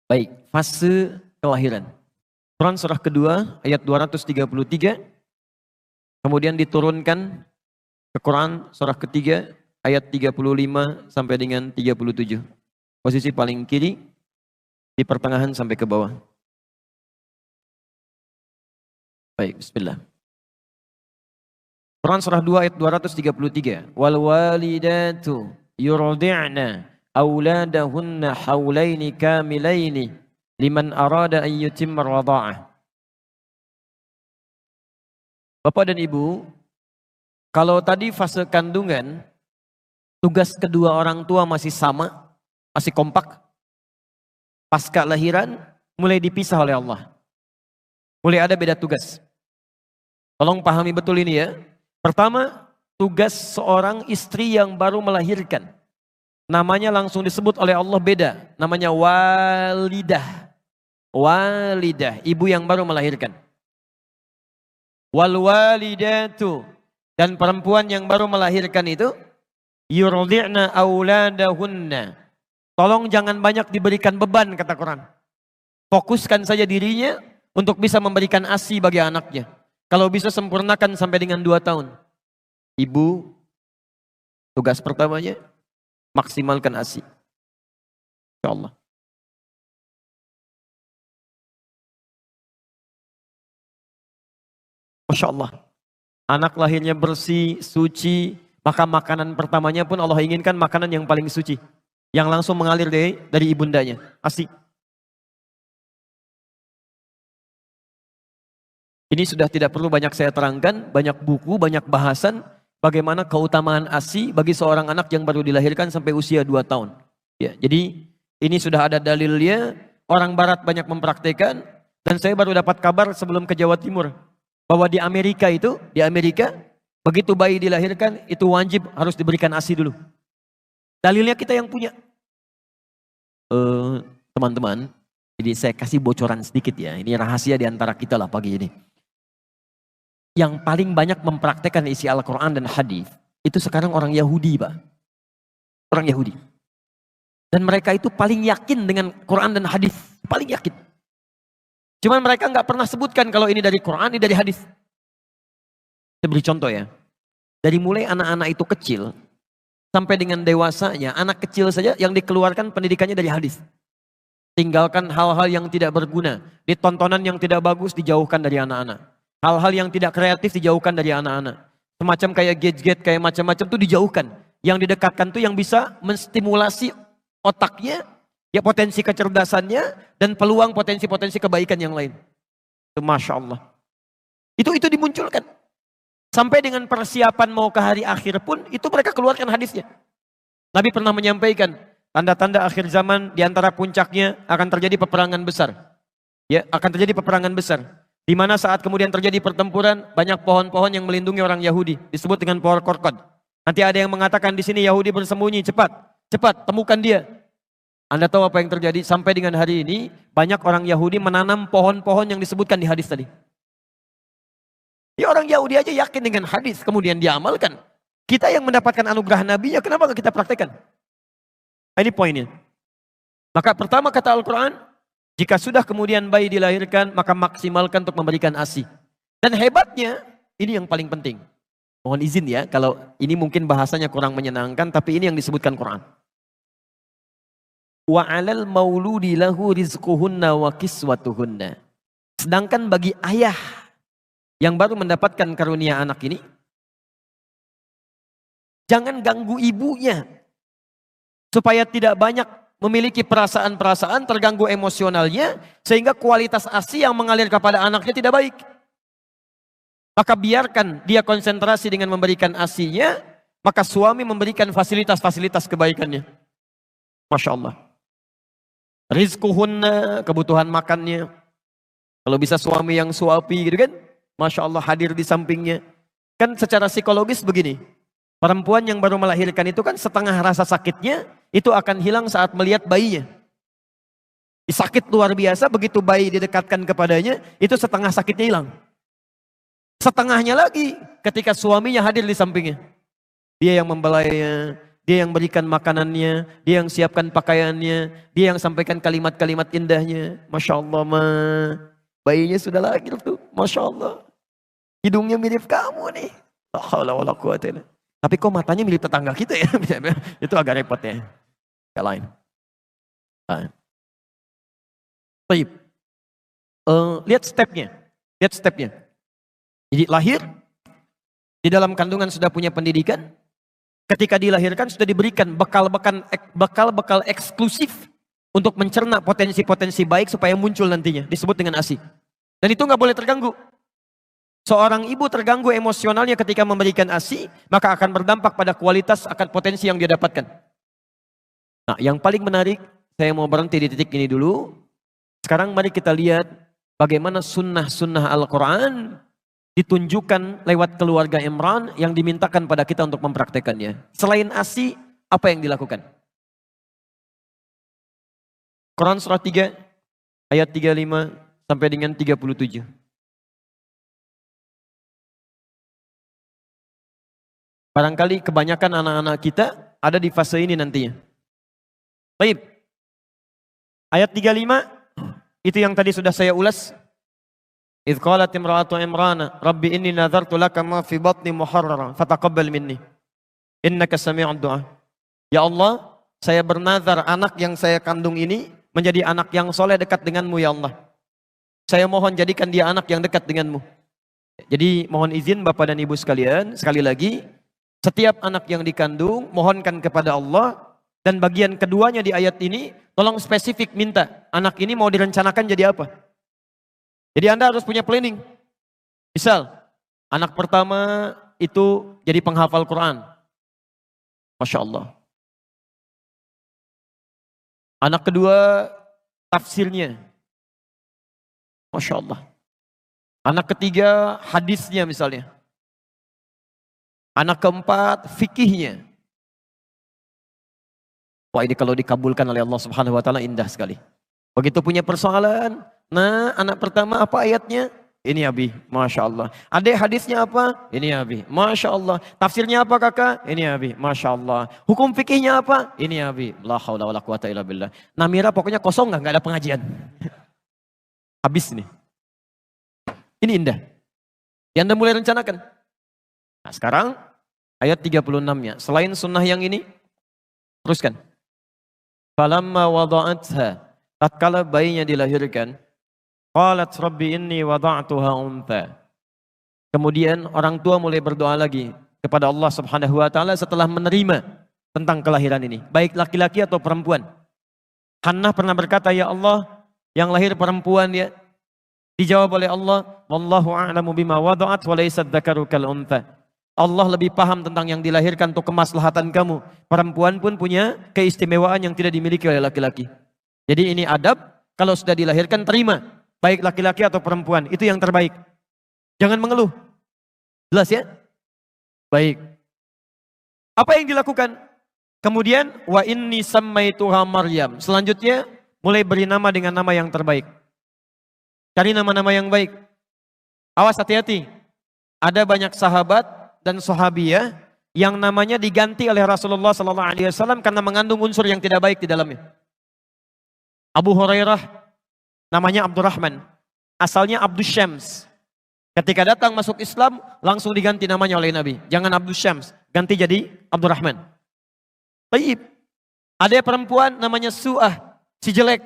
Baik, fase kelahiran. Quran surah kedua ayat 233, kemudian diturunkan ke Quran surah ketiga ayat 35 sampai dengan 37. Posisi paling kiri di pertengahan sampai ke bawah. Baik, bismillah. Quran surah 2 ayat 233. Wal walidatu yurdi'na auladahunna haulaini kamilaini liman arada an yutimma radha'ah. Bapak dan Ibu, kalau tadi fase kandungan, tugas kedua orang tua masih sama, masih kompak. Pasca lahiran, mulai dipisah oleh Allah. Mulai ada beda tugas. Tolong pahami betul ini ya. Pertama, tugas seorang istri yang baru melahirkan. Namanya langsung disebut oleh Allah beda. Namanya walidah. Walidah, ibu yang baru melahirkan. Wal walidatu, dan perempuan yang baru melahirkan itu yurdi'na auladahunna. Tolong jangan banyak diberikan beban, kata Quran. Fokuskan saja dirinya untuk bisa memberikan ASI bagi anaknya. Kalau bisa sempurnakan sampai dengan 2 tahun. Ibu, tugas pertamanya maksimalkan ASI. InsyaAllah. Masya Allah. Anak lahirnya bersih, suci, maka makanan pertamanya pun Allah inginkan makanan yang paling suci. Yang langsung mengalir dari ibundanya. ASI. Ini sudah tidak perlu banyak saya terangkan, banyak buku, banyak bahasan, bagaimana keutamaan ASI bagi seorang anak yang baru dilahirkan sampai usia 2 tahun. Ya, jadi ini sudah ada dalilnya, orang barat banyak mempraktikkan, dan saya baru dapat kabar sebelum ke Jawa Timur, bahwa di Amerika, begitu bayi dilahirkan, itu wajib harus diberikan ASI dulu. Dalilnya kita yang punya. Teman-teman, jadi saya kasih bocoran sedikit ya, ini rahasia di antara kita lah pagi ini. Yang paling banyak mempraktekkan isi Al-Quran dan hadis itu sekarang orang Yahudi, Pak. Orang Yahudi. Dan mereka itu paling yakin dengan Quran dan hadis, paling yakin. Cuman mereka nggak pernah sebutkan kalau ini dari Quran, ini dari hadis. Saya beri contoh ya. Dari mulai anak-anak itu kecil sampai dengan dewasanya, anak kecil saja yang dikeluarkan pendidikannya dari hadis. Tinggalkan hal-hal yang tidak berguna, ditontonan yang tidak bagus dijauhkan dari anak-anak. Hal-hal yang tidak kreatif dijauhkan dari anak-anak. Semacam kayak gadget, kayak macam-macam itu dijauhkan. Yang didekatkan tuh yang bisa menstimulasi otaknya, ya potensi kecerdasannya, dan peluang potensi-potensi kebaikan yang lain. Itu Masya Allah. Itu dimunculkan. Sampai dengan persiapan mau ke hari akhir pun, itu mereka keluarkan hadisnya. Nabi pernah menyampaikan, tanda-tanda akhir zaman diantara puncaknya akan terjadi peperangan besar. Ya, akan terjadi peperangan besar. Di mana saat kemudian terjadi pertempuran, banyak pohon-pohon yang melindungi orang Yahudi, disebut dengan pohon korkod. Nanti ada yang mengatakan di sini Yahudi bersembunyi, cepat, temukan dia. Anda tahu apa yang terjadi? Sampai dengan hari ini, banyak orang Yahudi menanam pohon-pohon yang disebutkan di hadis tadi. Ya, orang Yahudi aja yakin dengan hadis, kemudian diamalkan. Kita yang mendapatkan anugerah Nabi, ya kenapa kita praktekkan? Ini poinnya. Maka pertama kata Al-Quran, jika sudah kemudian bayi dilahirkan, maka maksimalkan untuk memberikan ASI. Dan hebatnya, ini yang paling penting. Mohon izin ya, kalau ini mungkin bahasanya kurang menyenangkan, tapi ini yang disebutkan Quran. Wa 'alal mauludi lahu rizquhunna wa kiswatuhunna. Sedangkan bagi ayah yang baru mendapatkan karunia anak ini, jangan ganggu ibunya supaya tidak banyak memiliki perasaan-perasaan, terganggu emosionalnya, sehingga kualitas ASI yang mengalir kepada anaknya tidak baik. Maka biarkan dia konsentrasi dengan memberikan ASI-nya, maka suami memberikan fasilitas-fasilitas kebaikannya. Masya Allah. Rizquhunna, kebutuhan makannya. Kalau bisa suami yang suapi gitu kan, Masya Allah hadir di sampingnya. Kan secara psikologis begini, perempuan yang baru melahirkan itu kan setengah rasa sakitnya, itu akan hilang saat melihat bayinya. Sakit luar biasa, begitu bayi didekatkan kepadanya, itu setengah sakitnya hilang. Setengahnya lagi ketika suaminya hadir di sampingnya. Dia yang membelainya, dia yang berikan makanannya, dia yang siapkan pakaiannya, dia yang sampaikan kalimat-kalimat indahnya. Masya Allah, bayinya sudah lahir tuh, Masya Allah. Hidungnya mirip kamu nih. La haula wala quwata illa billah. Tapi kok matanya mirip tetangga kita ya? Itu agak repot ya. Gak lain. Baik. Lihat stepnya. Lihat stepnya. Jadi lahir, di dalam kandungan sudah punya pendidikan. Ketika dilahirkan sudah diberikan bekal-bekal eksklusif untuk mencerna potensi-potensi baik supaya muncul nantinya. Disebut dengan ASI. Dan itu nggak boleh terganggu. Seorang ibu terganggu emosionalnya ketika memberikan ASI, maka akan berdampak pada kualitas akan potensi yang dia dapatkan. Nah, yang paling menarik, saya mau berhenti di titik ini dulu. Sekarang mari kita lihat bagaimana sunnah-sunnah Al-Quran ditunjukkan lewat keluarga Imran yang dimintakan pada kita untuk mempraktekannya. Selain ASI, apa yang dilakukan? Quran surah 3, ayat 35 sampai dengan 37. Barangkali kebanyakan anak-anak kita ada di fase ini nantinya. Baik. Ayat 35, itu yang tadi sudah saya ulas. Idh qalat imra'atu Imran, Rabbi inni nadhartu laka ma fi batni muharrara, fataqabbal minni. Innaka sami'ud du'a. Ya Allah, saya bernazar anak yang saya kandung ini menjadi anak yang soleh dekat denganmu ya Allah. Saya mohon jadikan dia anak yang dekat denganmu. Jadi mohon izin Bapak dan Ibu sekalian, sekali lagi, setiap anak yang dikandung, mohonkan kepada Allah. Dan bagian keduanya di ayat ini, tolong spesifik minta, anak ini mau direncanakan jadi apa? Jadi Anda harus punya planning. Misal, anak pertama itu jadi penghafal Quran. Masya Allah. Anak kedua, tafsirnya. Masya Allah. Anak ketiga, hadisnya misalnya. Anak keempat, fikihnya. Wah, ini kalau dikabulkan oleh Allah Subhanahu wa taala indah sekali. Begitu punya persoalan, nah anak pertama apa ayatnya? Ini Abi, Masya Allah. Adik hadisnya apa? Ini Abi, Masya Allah. Tafsirnya apa kakak? Ini Abi, Masya Allah. Hukum fikihnya apa? Ini Abi. La haula wala quwata illa billah. Namira pokoknya kosong nggak ada pengajian. Habis nih. Ini indah. Yang Anda mulai rencanakan. Nah sekarang ayat 36-nya. Selain sunnah yang ini, teruskan. Falamma wada'atha, tatkala bayinya dilahirkan, qalat rabbi inni wada'tuha untha. Kemudian orang tua mulai berdoa lagi kepada Allah Subhanahu wa taala setelah menerima tentang kelahiran ini, baik laki-laki atau perempuan. Hannah pernah berkata, ya Allah, yang lahir perempuan ya. Dijawab oleh Allah, wallahu a'lamu bima wada'at wa laysa dzakaru kal untha. Allah lebih paham tentang yang dilahirkan untuk kemaslahatan kamu. Perempuan pun punya keistimewaan yang tidak dimiliki oleh laki-laki. Jadi ini adab, kalau sudah dilahirkan terima. Baik laki-laki atau perempuan, itu yang terbaik. Jangan mengeluh. Jelas ya? Baik. Apa yang dilakukan? Kemudian, wa inni sammaituha Maryam. Selanjutnya, mulai beri nama dengan nama yang terbaik. Cari nama-nama yang baik. Awas hati-hati. Ada banyak sahabat dan sahabiyah yang namanya diganti oleh Rasulullah SAW karena mengandung unsur yang tidak baik di dalamnya. Abu Hurairah namanya Abdurrahman, asalnya Abdus Syams. Ketika datang masuk Islam langsung diganti namanya oleh Nabi. Jangan Abdus Syams, ganti jadi Abdurrahman. Baik. Ada perempuan namanya Su'ah, si jelek.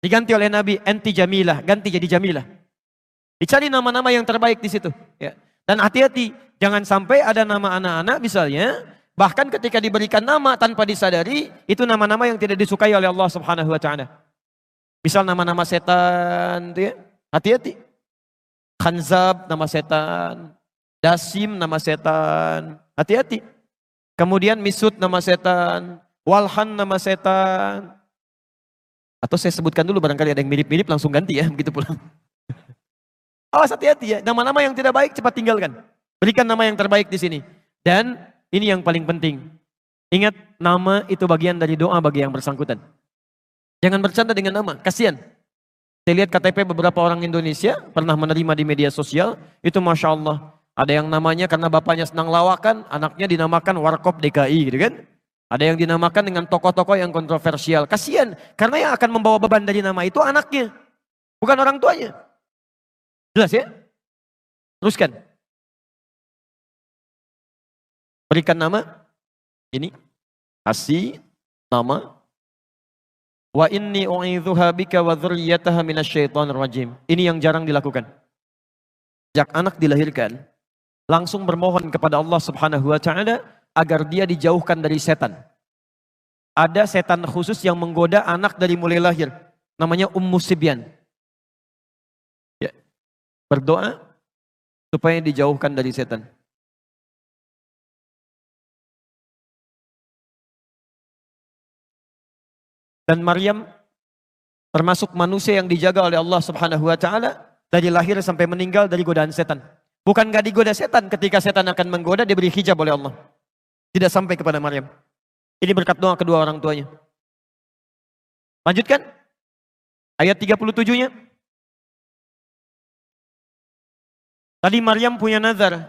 Diganti oleh Nabi, enti Jamilah, ganti jadi Jamilah. Dicari nama-nama yang terbaik di situ. Ya. Dan hati-hati, jangan sampai ada nama anak-anak misalnya, bahkan ketika diberikan nama tanpa disadari, itu nama-nama yang tidak disukai oleh Allah Subhanahu wa taala. Misal nama-nama setan, ya. Hati-hati. Khanzab nama setan, Dasim nama setan, hati-hati. Kemudian Misut nama setan, Walhan nama setan. Atau saya sebutkan dulu barangkali ada yang mirip-mirip langsung ganti ya, begitu pulang. Awas hati-hati ya, nama-nama yang tidak baik cepat tinggalkan. Berikan nama yang terbaik di sini. Dan ini yang paling penting. Ingat, nama itu bagian dari doa bagi yang bersangkutan. Jangan bercanda dengan nama, kasihan. Saya lihat KTP beberapa orang Indonesia pernah menerima di media sosial, itu Masya Allah. Ada yang namanya karena bapaknya senang lawakan, anaknya dinamakan Warkop DKI gitu kan. Ada yang dinamakan dengan tokoh-tokoh yang kontroversial. Kasihan, karena yang akan membawa beban dari nama itu anaknya, bukan orang tuanya. Jelas ya? Teruskan. Berikan nama. Ini. Kasih nama. Wa inni u'idzuha bika wa dzurriyyataha minasyaitonir rajim. Ini yang jarang dilakukan. Sejak anak dilahirkan, langsung bermohon kepada Allah Subhanahu wa taala agar dia dijauhkan dari setan. Ada setan khusus yang menggoda anak dari mulai lahir. Namanya Ummu Sibyan. Ya. Berdoa supaya dijauhkan dari setan. Dan Maryam termasuk manusia yang dijaga oleh Allah Subhanahu wa taala dari lahir sampai meninggal dari godaan setan. Bukan gak digoda setan, ketika setan akan menggoda diberi hijab oleh Allah. Tidak sampai kepada Maryam. Ini berkat doa kedua orang tuanya. Lanjutkan. Ayat 37-nya. Tadi Maryam punya nazar.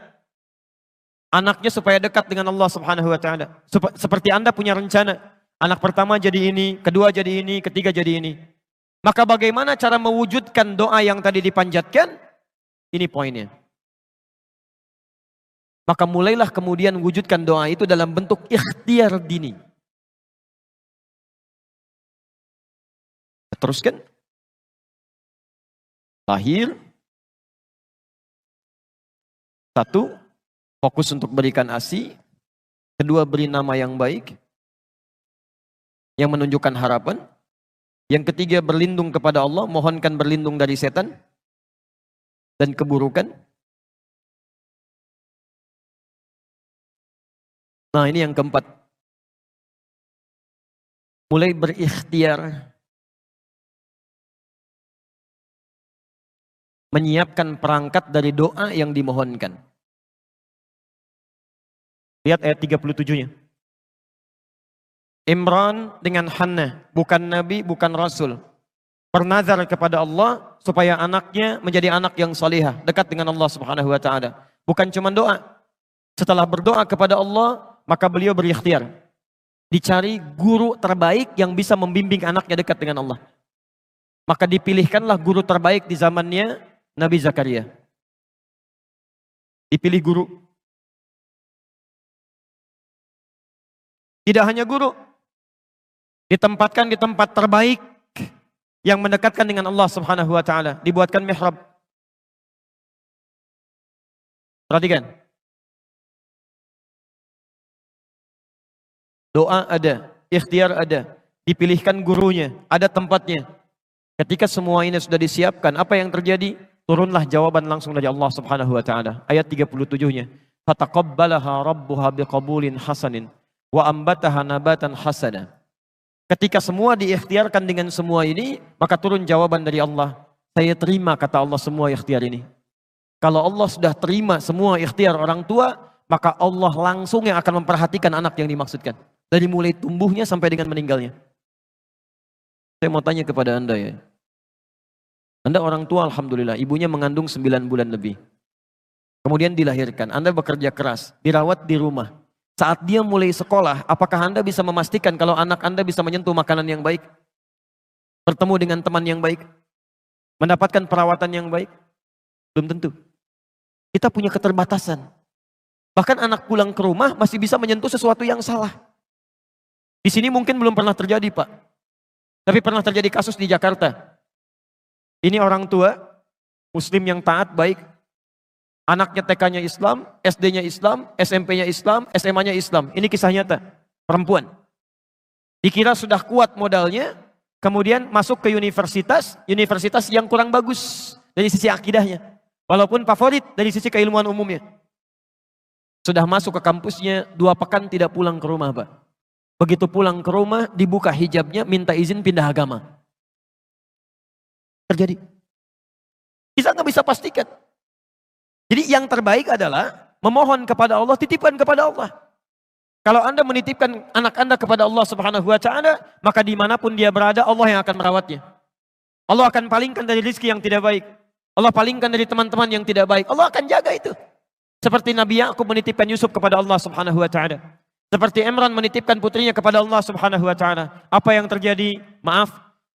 Anaknya supaya dekat dengan Allah Subhanahu wa taala. Seperti Anda punya rencana. Anak pertama jadi ini, kedua jadi ini, ketiga jadi ini. Maka bagaimana cara mewujudkan doa yang tadi dipanjatkan? Ini poinnya. Maka mulailah kemudian wujudkan doa itu dalam bentuk ikhtiar dini. Teruskan. Lahir. 1. Fokus untuk berikan ASI. 2. Beri nama yang baik. Yang menunjukkan harapan. Yang 3. Berlindung kepada Allah. Mohonkan berlindung dari setan. Dan keburukan. Nah, ini yang keempat. Mulai berikhtiar menyiapkan perangkat dari doa yang dimohonkan. Lihat ayat 37-nya. Imran dengan Hannah, bukan nabi, bukan rasul, bernazar kepada Allah supaya anaknya menjadi anak yang salihah, dekat dengan Allah Subhanahu wa taala. Bukan cuma doa. Setelah berdoa kepada Allah, maka beliau berikhtiar. Dicari guru terbaik yang bisa membimbing anaknya dekat dengan Allah. Maka dipilihkanlah guru terbaik di zamannya Nabi Zakaria. Dipilih guru. Tidak hanya guru. Ditempatkan di tempat terbaik yang mendekatkan dengan Allah Subhanahu wa taala. Dibuatkan mihrab. Perhatikan. Doa ada, ikhtiar ada, dipilihkan gurunya, ada tempatnya. Ketika semua ini sudah disiapkan, apa yang terjadi? Turunlah jawaban langsung dari Allah Subhanahu wa taala. Ayat 37-nya. Fataqabbalaha rabbuha biqabulin hasanin wa ambataha nabatan hasana. Ketika semua diikhtiarkan dengan semua ini, maka turun jawaban dari Allah. Saya terima, kata Allah, semua ikhtiar ini. Kalau Allah sudah terima semua ikhtiar orang tua, maka Allah langsung yang akan memperhatikan anak yang dimaksudkan. Dari mulai tumbuhnya sampai dengan meninggalnya. Saya mau tanya kepada Anda ya. Anda orang tua, alhamdulillah, ibunya mengandung 9 bulan lebih. Kemudian dilahirkan, Anda bekerja keras, dirawat di rumah. Saat dia mulai sekolah, apakah Anda bisa memastikan kalau anak Anda bisa menyentuh makanan yang baik? Bertemu dengan teman yang baik? Mendapatkan perawatan yang baik? Belum tentu. Kita punya keterbatasan. Bahkan anak pulang ke rumah masih bisa menyentuh sesuatu yang salah. Di sini mungkin belum pernah terjadi, Pak. Tapi pernah terjadi kasus di Jakarta. Ini orang tua, muslim yang taat, baik. Anaknya TK-nya Islam, SD-nya Islam, SMP-nya Islam, SMA-nya Islam. Ini kisah nyata, perempuan. Dikira sudah kuat modalnya, kemudian masuk ke universitas yang kurang bagus dari sisi akidahnya. Walaupun favorit dari sisi keilmuan umumnya. Sudah masuk ke kampusnya, 2 pekan tidak pulang ke rumah, Pak. Begitu pulang ke rumah, dibuka hijabnya, minta izin pindah agama. Terjadi. Kita nggak bisa pastikan. Jadi yang terbaik adalah memohon kepada Allah, titipkan kepada Allah. Kalau Anda menitipkan anak Anda kepada Allah Subhanahu wa taala, maka dimanapun dia berada, Allah yang akan merawatnya. Allah akan palingkan dari rezeki yang tidak baik. Allah palingkan dari teman-teman yang tidak baik. Allah akan jaga itu. Seperti Nabi Yakub menitipkan Yusuf kepada Allah Subhanahu wa taala. Seperti Imran menitipkan putrinya kepada Allah Subhanahu wa taala. Apa yang terjadi? Maaf,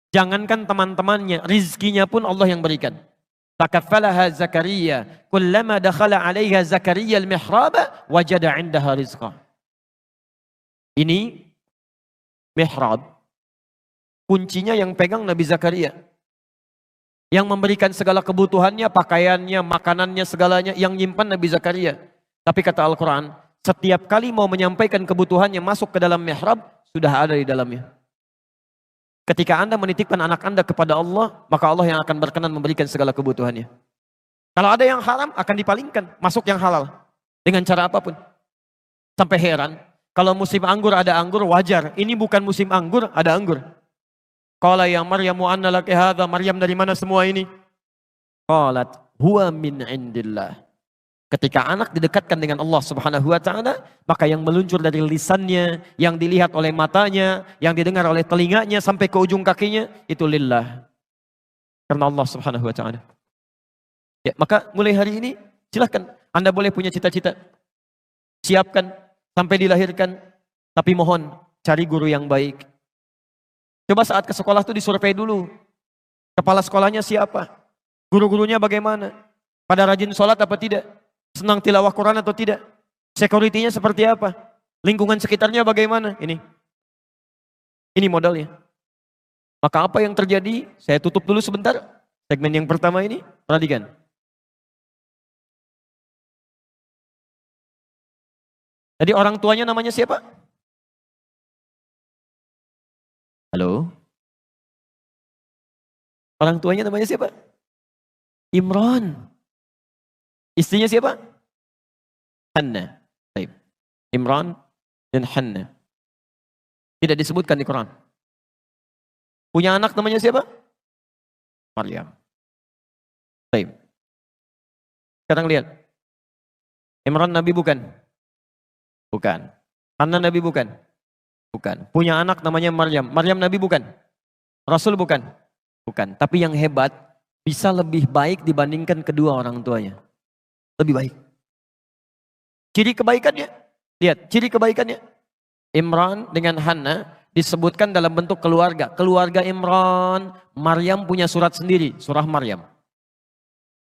jangankan teman-temannya, rizkinya pun Allah yang berikan. Takaffalaha Zakaria, kullama dakhala 'alaiha Zakaria al-mihrab wajada 'indaha rizqa. Ini mihrab, kuncinya yang pegang Nabi Zakaria. Yang memberikan segala kebutuhannya, pakaiannya, makanannya, segalanya, yang nyimpan Nabi Zakaria. Tapi kata Al-Quran, setiap kali mau menyampaikan kebutuhannya masuk ke dalam mihrab, sudah ada di dalamnya. Ketika Anda menitipkan anak Anda kepada Allah, maka Allah yang akan berkenan memberikan segala kebutuhannya. Kalau ada yang haram, akan dipalingkan, masuk yang halal. Dengan cara apapun. Sampai heran, kalau musim anggur ada anggur, wajar. Ini bukan musim anggur, ada anggur. Qala ya Maryamu anna laki hadza, Maryam dari mana semua ini? Qalat huwa min indillah. Ketika anak didekatkan dengan Allah Subhanahu wa taala, maka yang meluncur dari lisannya, yang dilihat oleh matanya, yang didengar oleh telinganya sampai ke ujung kakinya, itu lillah. Karena Allah Subhanahu wa taala. Ya, maka mulai hari ini silahkan Anda boleh punya cita-cita. Siapkan sampai dilahirkan, tapi mohon cari guru yang baik. Coba saat ke sekolah itu disurvei dulu. Kepala sekolahnya siapa? Guru-gurunya bagaimana? Pada rajin sholat apa tidak? Senang tilawah Quran atau tidak? Security-nya seperti apa? Lingkungan sekitarnya bagaimana? Ini modalnya. Maka apa yang terjadi? Saya tutup dulu sebentar. Segmen yang pertama ini, perhatikan. Jadi orang tuanya namanya siapa? Halo? Orang tuanya namanya siapa? Imran. Istrinya siapa? Hanna. Baik. Imran dan Hanna. Tidak disebutkan di Quran. Punya anak namanya siapa? Maryam. Baik. Sekarang lihat. Imran Nabi bukan? Bukan. Hanna Nabi bukan? Bukan. Punya anak namanya Maryam. Maryam Nabi bukan? Rasul bukan? Bukan. Tapi yang hebat, bisa lebih baik dibandingkan kedua orang tuanya. Lebih baik. Ciri kebaikannya, lihat ciri kebaikannya. Imran dengan Hanna disebutkan dalam bentuk keluarga. Keluarga Imran, Maryam punya surat sendiri, surah Maryam.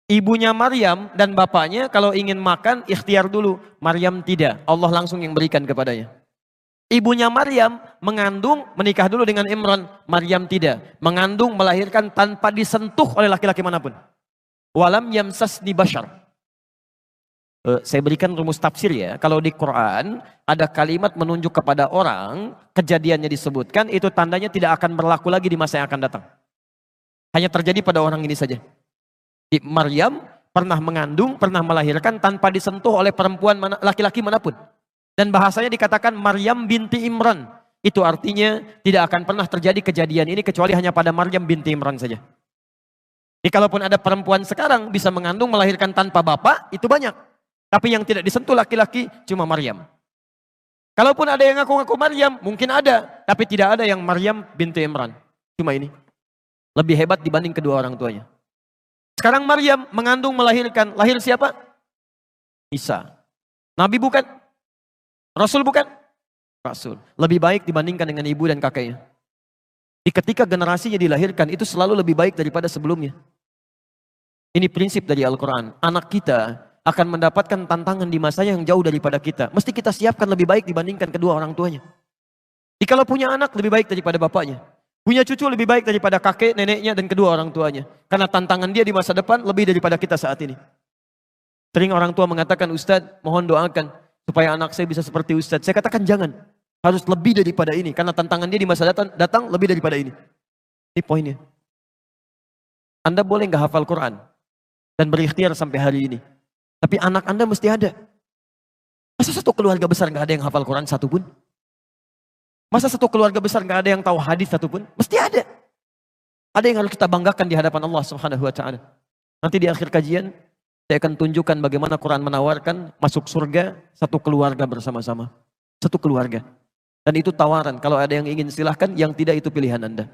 Ibunya Maryam dan bapaknya kalau ingin makan ikhtiar dulu. Maryam tidak, Allah langsung yang berikan kepadanya. Ibunya Maryam mengandung, menikah dulu dengan Imran. Maryam tidak, mengandung, melahirkan tanpa disentuh oleh laki-laki manapun. Walam yamsasni bashar. Saya berikan rumus tafsir ya. Kalau di Quran ada kalimat menunjuk kepada orang, kejadiannya disebutkan, itu tandanya tidak akan berlaku lagi di masa yang akan datang. Hanya terjadi pada orang ini saja. Di Maryam pernah mengandung, pernah melahirkan tanpa disentuh oleh perempuan laki-laki manapun. Dan bahasanya dikatakan Maryam binti Imran. Itu artinya tidak akan pernah terjadi kejadian ini kecuali hanya pada Maryam binti Imran saja. Jadi kalaupun ada perempuan sekarang bisa mengandung, melahirkan tanpa bapak, itu banyak. Tapi yang tidak disentuh laki-laki cuma Maryam. Kalaupun ada yang ngaku-ngaku Maryam, mungkin ada. Tapi tidak ada yang Maryam binti Imran. Cuma ini. Lebih hebat dibanding kedua orang tuanya. Sekarang Maryam mengandung, melahirkan. Lahir siapa? Isa. Nabi bukan? Rasul bukan? Rasul. Lebih baik dibandingkan dengan ibu dan kakeknya. Di ketika generasinya dilahirkan, itu selalu lebih baik daripada sebelumnya. Ini prinsip dari Al-Quran. Anak kita akan mendapatkan tantangan di masa yang jauh daripada kita. Mesti kita siapkan lebih baik dibandingkan kedua orang tuanya. Jika kalau punya anak lebih baik daripada bapaknya. Punya cucu lebih baik daripada kakek, neneknya, dan kedua orang tuanya. Karena tantangan dia di masa depan lebih daripada kita saat ini. Sering orang tua mengatakan, Ustadz mohon doakan supaya anak saya bisa seperti Ustadz. Saya katakan jangan. Harus lebih daripada ini. Karena tantangan dia di masa datang lebih daripada ini. Ini poinnya. Anda boleh nggak hafal Quran dan berikhtiar sampai hari ini. Tapi anak Anda mesti ada. Masa satu keluarga besar nggak ada yang hafal Quran satupun? Masa satu keluarga besar nggak ada yang tahu hadis satupun? Mesti ada. Ada yang harus kita banggakan di hadapan Allah Subhanahu wa taala. Nanti di akhir kajian saya akan tunjukkan bagaimana Quran menawarkan masuk surga satu keluarga bersama-sama. Satu keluarga. Dan itu tawaran. Kalau ada yang ingin silahkan, yang tidak itu pilihan Anda.